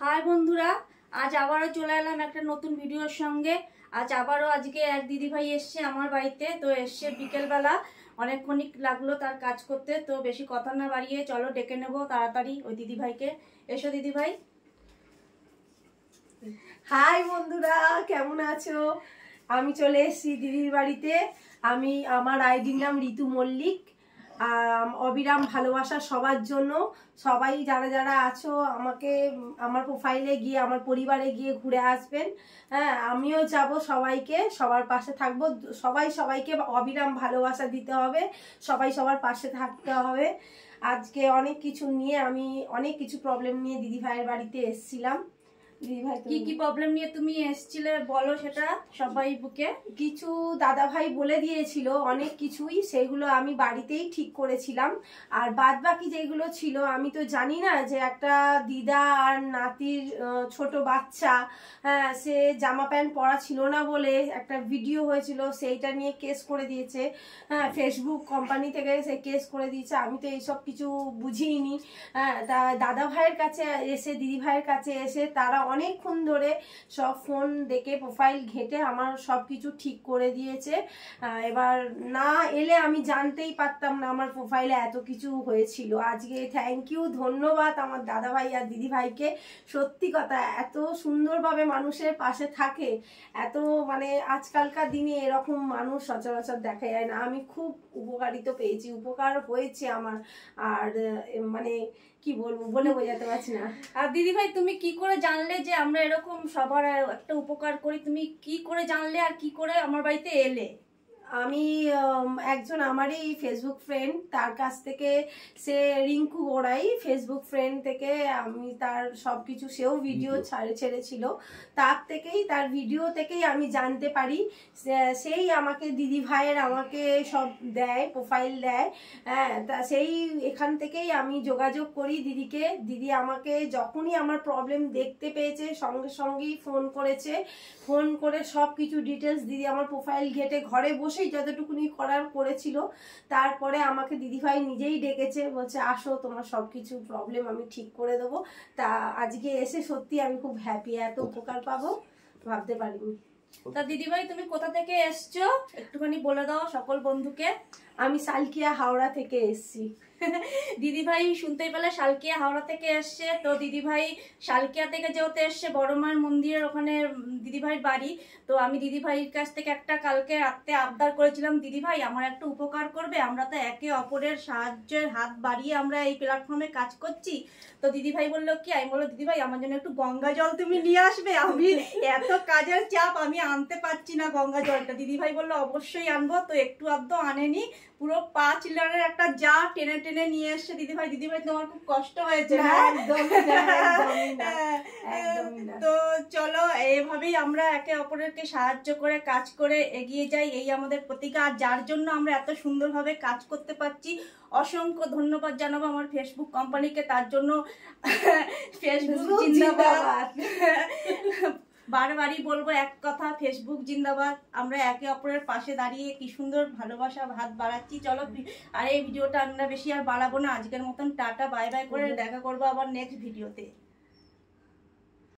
High বন্ধুরা, আজ আবারও চলে এলাম একটা নতুন ভিডিওর সঙ্গে। আজকে এক দিদিভাই এসছে আমার বাড়িতে। তো এসছে বিকেলবেলা, অনেকক্ষণই লাগলো তার কাজ করতে। তো বেশি কথা না বাড়িয়ে চলো ডেকে নেবো তাড়াতাড়ি ওই দিদিভাইকে। এসো দিদিভাই। হাই বন্ধুরা, কেমন আছো? আমি চলে এসেছি দিদির বাড়িতে। আমার আইডির নাম ঋতু মল্লিক। অবিরাম ভালোবাসা সবার জন্য। সবাই যারা যারা আছো আমাকে আমার প্রোফাইলে গিয়ে আমার পরিবারে গিয়ে ঘুরে আসবেন। হ্যাঁ, আমিও যাব, সবাইকে সবার পাশে থাকবো। সবাইকে অবিরাম ভালোবাসা দিতে হবে, সবাই সবার পাশে থাকতে হবে। আজকে অনেক কিছু প্রবলেম নিয়ে দিদি ভাইয়ের বাড়িতে এসেছিলাম। কি কি প্রবলেম নিয়ে তুমি এসেছিলে বলো সেটা সবাই বুকে। কিছু দাদা ভাই বলে দিয়েছিল অনেক কিছুই, সেগুলো আমি বাড়িতেই ঠিক করেছিলাম। আর বাদ বাকি যেগুলো ছিল আমি তো জানি না যে একটা দিদা আর নাতির ছোট বাচ্চা, হ্যাঁ, সে জামা প্যান্ট পরা ছিল না বলে একটা ভিডিও হয়েছিল, সেইটা নিয়ে কেস করে দিয়েছে। হ্যাঁ, ফেসবুক কোম্পানি থেকে সে কেস করে দিয়েছে। আমি তো এইসব কিছু বুঝিনি। হ্যাঁ, তা দাদা ভাইয়ের কাছে এসে দিদি ভাইয়ের কাছে এসে তারা অনেকক্ষণ ধরে সব ফোন দেখে প্রোফাইল ঘেটে আমার সব কিছু ঠিক করে দিয়েছে। এবার না এলে আমি জানতেই পারতাম না আমার প্রোফাইলে এত কিছু হয়েছিল। আজকে থ্যাংক ইউ, ধন্যবাদ আমার দাদা ভাই আর দিদি ভাইকে। সত্যি কথা, এত সুন্দরভাবে মানুষের পাশে থাকে, এত মানে আজকালকার দিনে এরকম মানুষ সচরাচর দেখা যায় না। আমি খুব উপকারিত পেয়েছি, উপকার হয়েছে আমার। আর মানে কি বলবো, বলে বোঝাতে পারছি না। আর দিদিভাই তুমি কি করে জানলে যে আমরা এরকম সবার একটা উপকার করি? তুমি কি করে জানলে আর কি করে আমার বাড়িতে এলে? আমি একজন আমারই ফেসবুক ফ্রেন্ড, তার কাছ থেকে, সে রিঙ্কু গোড়াই, ফেসবুক ফ্রেন্ড থেকে আমি তার সব কিছু, সেও ভিডিও ছেড়েছিল, তার ভিডিও থেকেই আমি জানতে পারি। সেই আমাকে দিদি ভাইয়ের আমাকে সব দেয়, প্রোফাইল দেয়। হ্যাঁ, তা সেই এখান থেকেই আমি যোগাযোগ করি দিদিকে। দিদি আমাকে যখনই আমার প্রবলেম দেখতে পেয়েছে সঙ্গে সঙ্গেই ফোন করেছে। ফোন করে সব কিছু ডিটেলস দিদি আমার প্রোফাইল ঘেটে ঘরে বসেই যতটুকুনি করার করেছিল। তারপরে আমাকে দিদিভাই নিজেই ডেকেছে, বলছে আসো, তোমার সব কিছু প্রবলেম আমি ঠিক করে দেবো। তা আজকে এসে সত্যি আমি খুব হ্যাপি, এত উপকার পাবো ভাবতে পারিনি। তা দিদিভাই তুমি কোথা থেকে এসছো একটুখানি বলে দাও সকল বন্ধুকে। আমি সালকিয়া হাওড়া থেকে এসছি। দিদিভাই শুনতেই পেলে সালকিয়া হাওড়া থেকে এসছে। তো দিদিভাই সালকিয়া থেকে যেহেতু এসছে, বড় মায়ের মন্দিরের ওখানে দিদিভাইয়ের বাড়ি। তো আমি দিদিভাইয়ের কাছ থেকে একটা কালকে রাত্রে আবদার করেছিলাম, দিদিভাই আমার একটা উপকার করবে, আমরা তো একে অপরের সাহায্যের হাত বাড়িয়ে আমরা এই প্ল্যাটফর্মে কাজ করছি। তো দিদিভাই বললো কি, আমি বললো দিদিভাই আমার জন্য একটু গঙ্গা জল তুমি নিয়ে আসবে, আমি এত কাজের চাপ আমি আনতে পারছি না গঙ্গা জলটা। দিদিভাই বললো অবশ্যই আনবো। তো একটু আধটু আনেনি, পুরো 5 লিটারের একটা জা টেনে টেনে নিয়ে এসছে দিদিভাই। দিদিভাই তোমার খুব কষ্ট হয়েছে। তো চলো এইভাবেই আমরা একে অপরকে সাহায্য করে কাজ করে এগিয়ে যাই, এই আমাদের প্রতিজ্ঞা। আর যার জন্য আমরা এত সুন্দরভাবে কাজ করতে পারছি, অসংখ্য ধন্যবাদ জানাবো আমার ফেসবুক কোম্পানিকে। তার জন্য ফেসবুক জিন্দাবাদ। বারবারই বলবো এক কথা, ফেসবুক জিন্দাবাদ। আমরা একে অপরের পাশে দাঁড়িয়ে কি সুন্দর ভালোবাসা হাত বাড়াচ্ছি। চলো, আর এই ভিডিওটা আমরা বেশি আর বাড়াবো না, আজকের মতন টাটা বাই বাই করে দেখা করবো আবার নেক্সট ভিডিওতে।